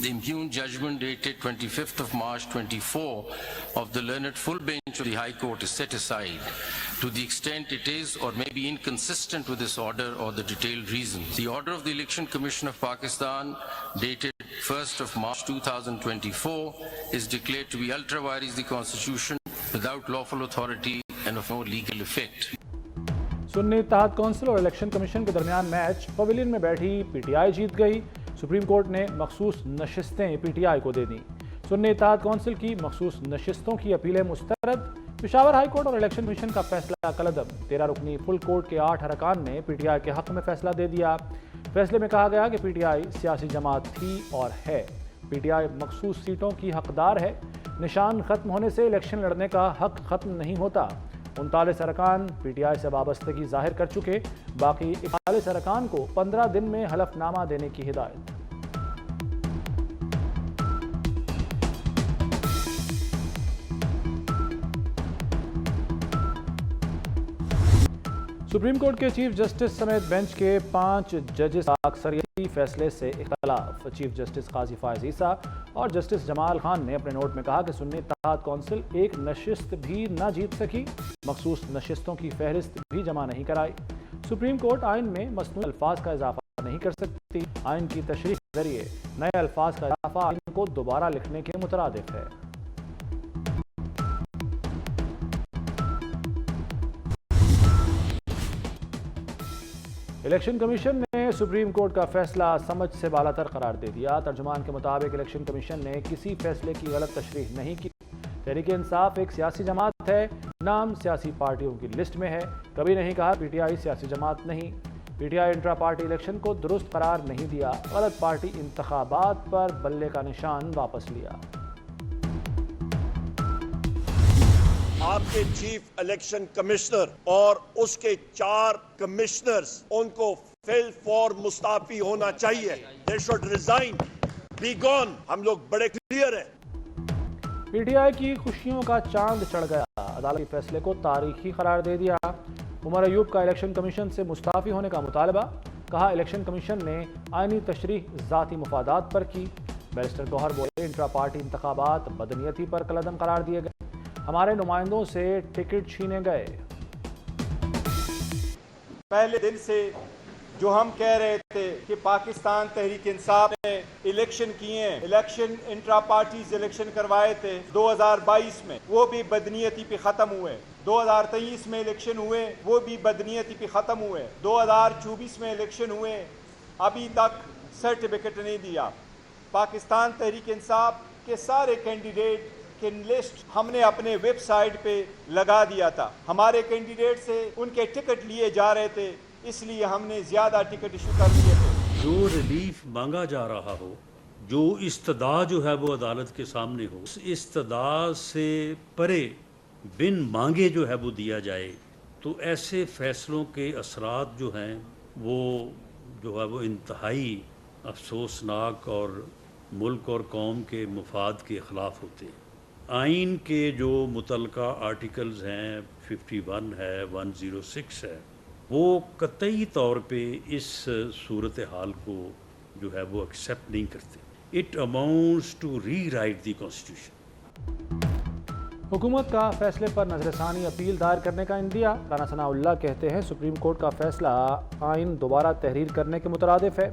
The impugned judgment dated 25th of March 24 of the learned full bench of the High Court is set aside to the extent it is or may be inconsistent with this order or the detailed reasons. The order of the Election Commission of Pakistan dated 1st of March 2024 is declared to be ultra vires the Constitution without lawful authority and of no legal effect. Sunni Ittehad council और election commission के दरमियान match pavilion में बैठी PTI जीत गई। Supreme court ने मखसूस नशिस्तें PTI को दे दी। Sunni Ittehad council की मखसूस नशिस्तों की अपीलें मुस्तरद। पेशावर हाई कोर्ट और इलेक्शन कमीशन का फैसला कलअदम। 13 रुकनी फुल कोर्ट के 8 अरकान ने पीटीआई के हक में फैसला दे दिया। फैसले में कहा गया कि पीटीआई सियासी जमात थी और है। पीटीआई मखसूस सीटों की हकदार है। निशान खत्म होने से इलेक्शन लड़ने का हक खत्म नहीं होता। 39 अरकान पीटीआई से वाबस्तगी जाहिर कर चुके। बाकी 41 अरकान को 15 दिन में हलफनामा देने की हिदायत। सुप्रीम कोर्ट के चीफ जस्टिस समेत बेंच के 5 जजेस का अक्सरियती फैसले से इख्तलाफ। चीफ जस्टिस काजी फायज ईसा और जस्टिस जमाल खान ने अपने नोट में कहा कि सुन्नी इत्तेहाद कौंसिल एक नशिस्त भी न जीत सकी, मखसूस नशिस्तों की फहरिस्त भी जमा नहीं कराई। सुप्रीम कोर्ट आइन में मसनूई अल्फाज का इजाफा नहीं कर सकती। आइन की तशरीह के जरिए नए अल्फाज का इजाफा आइन को दोबारा लिखने के मुतरादिफ है। इलेक्शन कमीशन ने सुप्रीम कोर्ट का फैसला समझ से बालातर करार दे दिया। तर्जुमान के मुताबिक इलेक्शन कमीशन ने किसी फैसले की गलत तशरीह नहीं की। तहरीक इंसाफ एक सियासी जमात है, नाम सियासी पार्टियों की लिस्ट में है। कभी नहीं कहा पीटीआई सियासी जमात नहीं। पीटीआई इंट्रा पार्टी इलेक्शन को दुरुस्त करार नहीं दिया। गलत पार्टी इंतखाबात पर बल्ले का निशान वापस लिया। आपके चीफ इलेक्शन कमिश्नर और उसके 4 कमिश्नर्स उनको फिल फॉर मुस्ताफी होना चाहिए। They should resign, be gone. हम लोग बड़े क्लियर हैं। पीटीआई की खुशियों का चांद चढ़ गया। अदालती फैसले को तारीखी करार दे दिया। उमर अयूब का इलेक्शन कमीशन से मुस्ताफी होने का मुतालबा। कहा इलेक्शन कमीशन ने आईनी तशरीह जाती मुफादात पर की। बैरिस्टर गौहर बोले इंट्रा पार्टी इंतखाबात बदनीयती पर कलअदम करार दिए गए। हमारे नुमाइंदों से टिकट छीने गए। पहले दिन से जो हम कह रहे थे कि पाकिस्तान तहरीक इंसाफ ने इलेक्शन किए हैं, इलेक्शन इंट्रा पार्टीज इलेक्शन करवाए थे 2022 में, वो भी बदनीयती पे ख़त्म हुए। 2023 में इलेक्शन हुए, वो भी बदनीयती पे ख़त्म हुए। 2024 में इलेक्शन हुए, अभी तक सर्टिफिकेट नहीं दिया। पाकिस्तान तहरीक इंसाफ के सारे कैंडिडेट कि लिस्ट हमने अपने वेबसाइट पे लगा दिया था। हमारे कैंडिडेट से उनके टिकट लिए जा रहे थे, इसलिए हमने ज़्यादा टिकट इशू कर दिए थे। जो रिलीफ मांगा जा रहा हो, जो इस्तदा जो है वो अदालत के सामने हो, उस इस्तदा से परे बिन मांगे जो है वो दिया जाए, तो ऐसे फैसलों के असरात जो हैं वो जो है वो इंतहाई अफसोसनाक और मुल्क और कौम के मुफाद के ख़िलाफ़ होते हैं। आइन के जो मुतलका आर्टिकल्स हैं, 51 है, 106 है, वो कतई तौर पे इस सूरत हाल को जो है वो एक्सेप्ट नहीं करते। It amounts to rewrite the constitution. हुकूमत का फैसले पर नजरसानी अपील दायर करने का इंदिया। राना सनाउल्लाह कहते हैं सुप्रीम कोर्ट का फैसला आइन दोबारा तहरीर करने के मुतरादिफ है।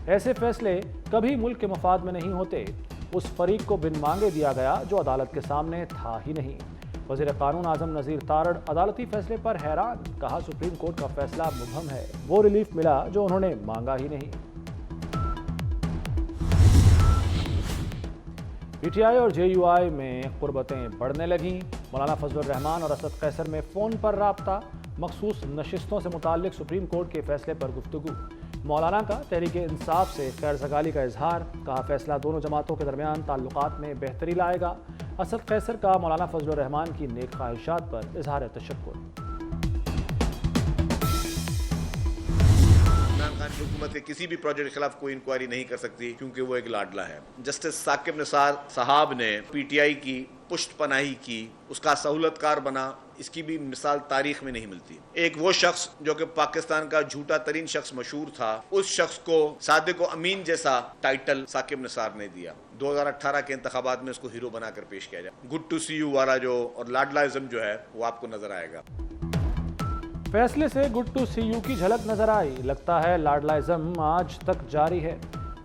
ऐसे फैसले कभी मुल्क के मफाद में नहीं होते। उस फरीक को बिन मांगे दिया गया जो अदालत के सामने था ही नहीं। वज़ीर कानून आज़म नज़ीर तारड़ अदालती फैसले पर हैरान। कहा सुप्रीम कोर्ट का फैसला मुबहम है, वो रिलीफ मिला जो उन्होंने मांगा ही नहीं। पीटीआई और जेयूआई में कुर्बतें बढ़ने लगीं। मौलाना फजलुर रहमान और असद कैसर में फ़ोन पर राब्ता। मखसूस नशिस्तों से मुताल्लिक सुप्रीम कोर्ट के फैसले पर गुफ्तगू। मौलाना का तहरीक इंसाफ से खैर-सगाली का इजहार। कहा फैसला दोनों जमातों के दरमियान ताल्लुकात में बेहतरी लाएगा। असद कैसर का मौलाना फजलुर रहमान की नेक ख्वाहिशात पर इजहार तशक्कुर। इमरान खान की हुकूमत के किसी भी प्रोजेक्ट के खिलाफ कोई इंक्वायरी नहीं कर सकती क्योंकि वो एक लाडला है। जस्टिस साकिब निसार साहब ने पीटीआई की पुष्ट पनाही की, उसका सहूलतकार बना, اس کی بھی مثال تاریخ میں نہیں ملتی. ایک وہ شخص جو کہ پاکستان کا جھوٹا ترین شخص مشہور تھا, اس شخص کو صادق و امین جیسا ٹائٹل ثاقب نثار نے دیا. 2018 کے انتخابات میں اس کو ہیرو بنا کر پیش کیا جائے. گڈ ٹو سی یو والا جو اور لاڈلائزم جو ہے وہ آپ کو نظر آئے گا. فیصلے سے گڈ ٹو سی یو کی جھلک نظر آئی. لگتا ہے لاڈلائزم آج تک جاری ہے.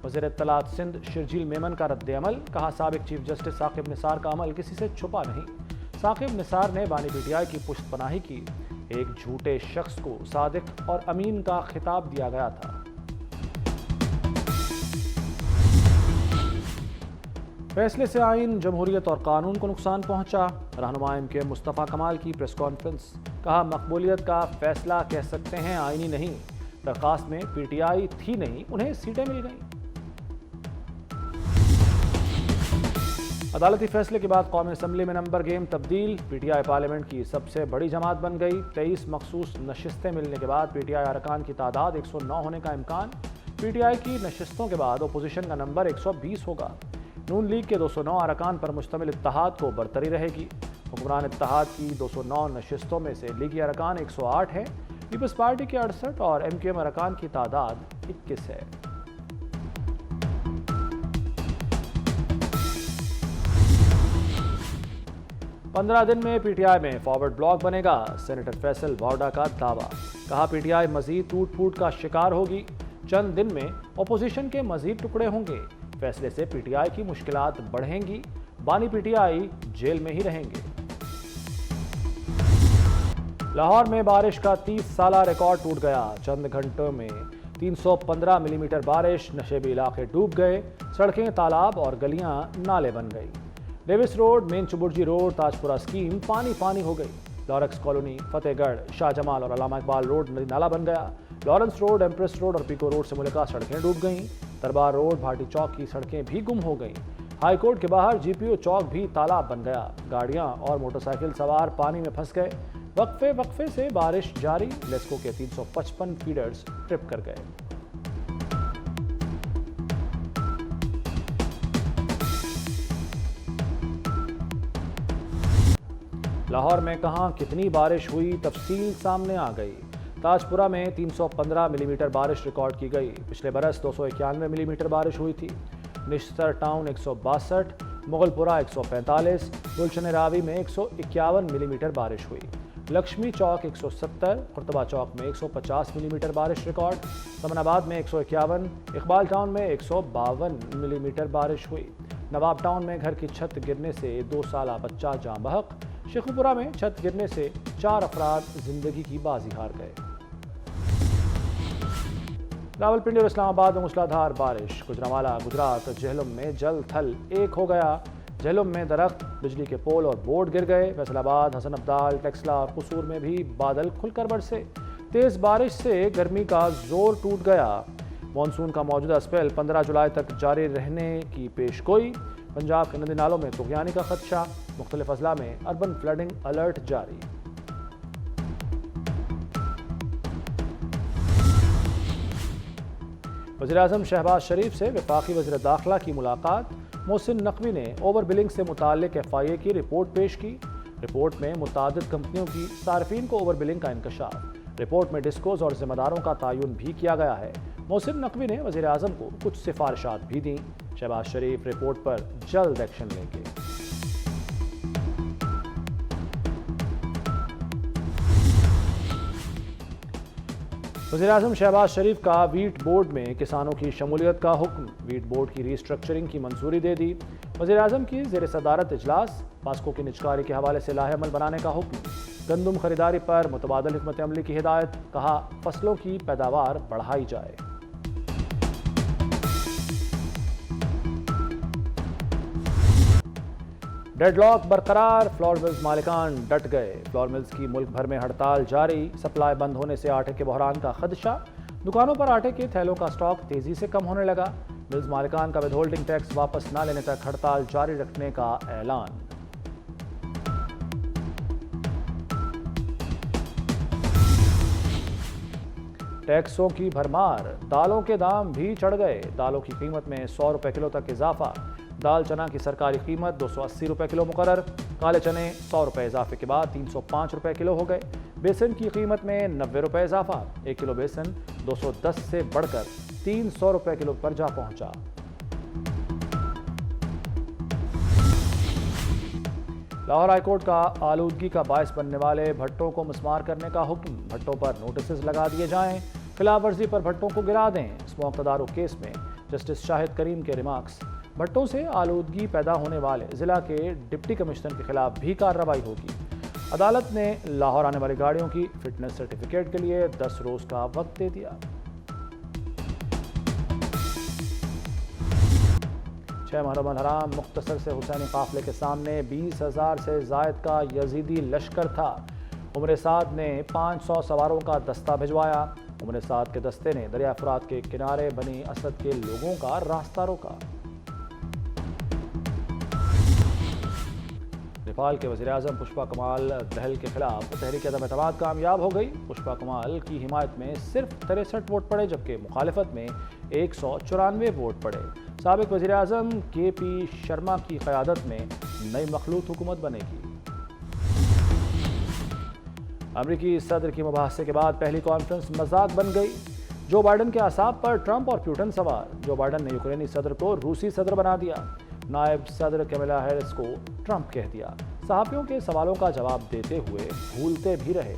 وزیر اطلاعات سندھ شرجیل میمن کا رد عمل. کہا سابق چیف جسٹس ثاقب نثار کا عمل کسی سے چھپا نہیں. ثاقب نثار نے بانی پی ٹی آئی کی پشت پناہی کی. ایک جھوٹے شخص کو صادق اور امین کا خطاب دیا گیا تھا. فیصلے سے آئین, جمہوریت اور قانون کو نقصان پہنچا. رہنما ایم کیو ایم مصطفیٰ کمال کی پریس کانفرنس. کہا مقبولیت کا فیصلہ کہہ سکتے ہیں, آئینی نہیں. درخواست میں پی ٹی آئی تھی نہیں, انہیں سیٹیں مل گئیں. عدالتی فیصلے کے بعد قومی اسمبلی میں نمبر گیم تبدیل. پی ٹی آئی پارلیمنٹ کی سب سے بڑی جماعت بن گئی. 23 مخصوص نشستیں ملنے کے بعد پی ٹی آئی ارکان کی تعداد 109 ہونے کا امکان. پی ٹی آئی کی نشستوں کے بعد اپوزیشن کا نمبر 120 ہوگا. نون لیگ کے 209 ارکان پر مشتمل اتحاد کو برتری رہے گی. حکمران اتحاد کی 209 نشستوں میں سے لیگی ارکان 108 ہیں. پیپلز پارٹی کے 68 اور ایم کیو ایم ارکان کی تعداد 21 ہے. پندرہ دن میں پی ٹی آئی میں فارورڈ بلاک بنے گا. سینیٹر فیصل وارڈا کا دعویٰ. کہا پی ٹی آئی مزید ٹوٹ پھوٹ کا شکار ہوگی. چند دن میں اپوزیشن کے مزید ٹکڑے ہوں گے. فیصلے سے پی ٹی آئی کی مشکلات بڑھیں گی. بانی پی ٹی آئی جیل میں ہی رہیں گے. لاہور میں بارش کا 30 سالہ ریکارڈ ٹوٹ گیا. چند گھنٹوں میں 315 ملی میٹر بارش. نشیبی علاقے ڈوب گئے. سڑکیں تالاب اور گلیاں نالے بن گئی. ڈیوس روڈ, مین چبرجی روڈ, تاجپورہ اسکیم پانی پانی ہو گئی. لارکس کالونی, فتح گڑھ, شاہ جمال اور علامہ اقبال روڈ ندی نالا بن گیا. لارنس روڈ, ایمپریس روڈ اور پیکو روڈ سے ملکہ سڑکیں ڈوب گئیں. دربار روڈ, بھاٹی چوک کی سڑکیں بھی گم ہو گئیں. ہائی کورٹ کے باہر جی پی او چوک بھی تالاب بن گیا. گاڑیاں اور موٹر سائیکل سوار پانی میں پھنس گئے. وقفے سے بارش جاری. لیسکو کے 355 فیڈرز ٹرپ کر گئے. لاہور میں کہاں کتنی بارش ہوئی, تفصیل سامنے آ گئی. تاجپورہ میں 315 ملی میٹر بارش ریکارڈ کی گئی. پچھلے برس 291 ملی میٹر بارش ہوئی تھی. نشتر ٹاؤن 162, مغل پورہ 145, گلشن راوی میں 151 ملی میٹر بارش ہوئی. لکشمی چوک 170, قرطبہ چوک میں 150 ملی میٹر بارش ریکارڈ. سمن آباد میں 151, اقبال ٹاؤن میں 152 ملی میٹر بارش ہوئی. نواب ٹاؤن میں گھر کی چھت گرنے سے 2 سالہ بچہ جاں بحق. شیخوپورہ میں چھت گرنے سے 4 افراد زندگی کی بازی ہار گئے. راولپنڈی اور اسلام آباد میں موسلادھار بارش. گجرانوالہ, گجرات, جہلم میں جل تھل ایک ہو گیا. جہلم میں درخت, بجلی کے پول اور بورڈ گر گئے. فیصل آباد, حسن ابدال, ٹیکسلا اور قصور میں بھی بادل کھل کر برسے. تیز بارش سے گرمی کا زور ٹوٹ گیا. مانسون کا موجودہ اسپیل 15 جولائی تک جاری رہنے کی پیش گوئی. پنجاب کے ندی نالوں میں طغیانی کا خدشہ. مختلف اضلاع میں اربن فلڈنگ الرٹ جاری. وزیراعظم شہباز شریف سے وفاقی وزیر داخلہ کی ملاقات. محسن نقوی نے اوور بلنگ سے متعلق ایف آئی اے کی رپورٹ پیش کی. رپورٹ میں متعدد کمپنیوں کی صارفین کو اوور بلنگ کا انکشاف. رپورٹ میں ڈسکوز اور ذمہ داروں کا تعین بھی کیا گیا ہے. محسن نقوی نے وزیر اعظم کو کچھ سفارشات بھی دیں. شہباز شریف رپورٹ پر جلد ایکشن لیں گے. وزیراعظم شہباز شریف کا ویٹ بورڈ میں کسانوں کی شمولیت کا حکم. ویٹ بورڈ کی ری اسٹرکچرنگ کی منظوری دے دی. وزیراعظم کی زیر صدارت اجلاس. پاسکو کی نجکاری کے حوالے سے لاہے عمل بنانے کا حکم. گندم خریداری پر متبادل حکمت عملی کی ہدایت. کہا فصلوں کی پیداوار بڑھائی جائے. ڈیڈ لاک برقرار. فلور ملز مالکان ڈٹ گئے. فلور ملز کی ملک بھر میں ہڑتال جاری. سپلائی بند ہونے سے آٹے کے بحران کا خدشہ. دکانوں پر آٹے کے تھیلوں کا سٹاک تیزی سے کم ہونے لگا. ملز مالکان کا ود ہولڈنگ ٹیکس واپس نہ لینے تک ہڑتال جاری رکھنے کا اعلان. टैक्सों की भरमार, दालों के दाम भी चढ़ गए। दालों की कीमत में 100 रुपए किलो तक इजाफा। दाल चना की सरकारी कीमत 280 रुपए किलो मुकर्रर। काले चने 100 रुपए इजाफे के बाद 305 रुपए किलो हो गए। बेसन की कीमत में 90 रुपए इजाफा। 1 किलो बेसन 210 से बढ़कर 300 रुपए किलो पर जा पहुंचा। लाहौर हाईकोर्ट का आलूदगी का बायस बनने वाले भट्टों को मिसमार करने का हुक्म। भट्टों पर नोटिस लगा दिए जाएं। खिलाफ वर्जी पर भट्टों को गिरा दें। स्मोक तदारुक केस में जस्टिस शाहिद करीम के रिमार्क्स। भट्टों से आलूदगी पैदा होने वाले जिला के डिप्टी कमिश्नर के खिलाफ भी कार्रवाई होगी। अदालत ने लाहौर आने वाली गाड़ियों की फिटनेस सर्टिफिकेट के लिए 10 रोज का वक्त दे दिया। 6 मुहर्रम अल हराम मुख्तसर से हुसैनी काफिले के सामने 20,000 से जायद का यजीदी लश्कर था। उमर साद ने 500 सवारों का दस्ता भिजवाया। उमर साद के दस्ते ने दरिया फुरात के किनारे बनी असद के लोगों का रास्ता रोका। नेपाल के वज़ीर-ए-आज़म पुष्पा कमाल दहल के खिलाफ तहरीक अदम एतमाद कामयाब हो गई। पुष्पा कमाल की हिमायत में सिर्फ 63 वोट पड़े, जबकि मुखालिफत में 194 वोट पड़े। साबिक वज़ीर-ए-आज़म KP शर्मा की क़यादत में नई मखलूत हुकूमत बनेगी। अमरीकी सदर की मुबाहसे के बाद पहली कॉन्फ्रेंस मजाक बन गई। जो बाइडन के असाब पर ट्रंप और प्यूटन सवार। जो बाइडन ने यूक्रेनी सदर को रूसी सदर बना दिया। नायब सदर कैमला हैरिस को ट्रंप कह दिया। सहाफ़ियों के सवालों का जवाब देते हुए भूलते भी रहे।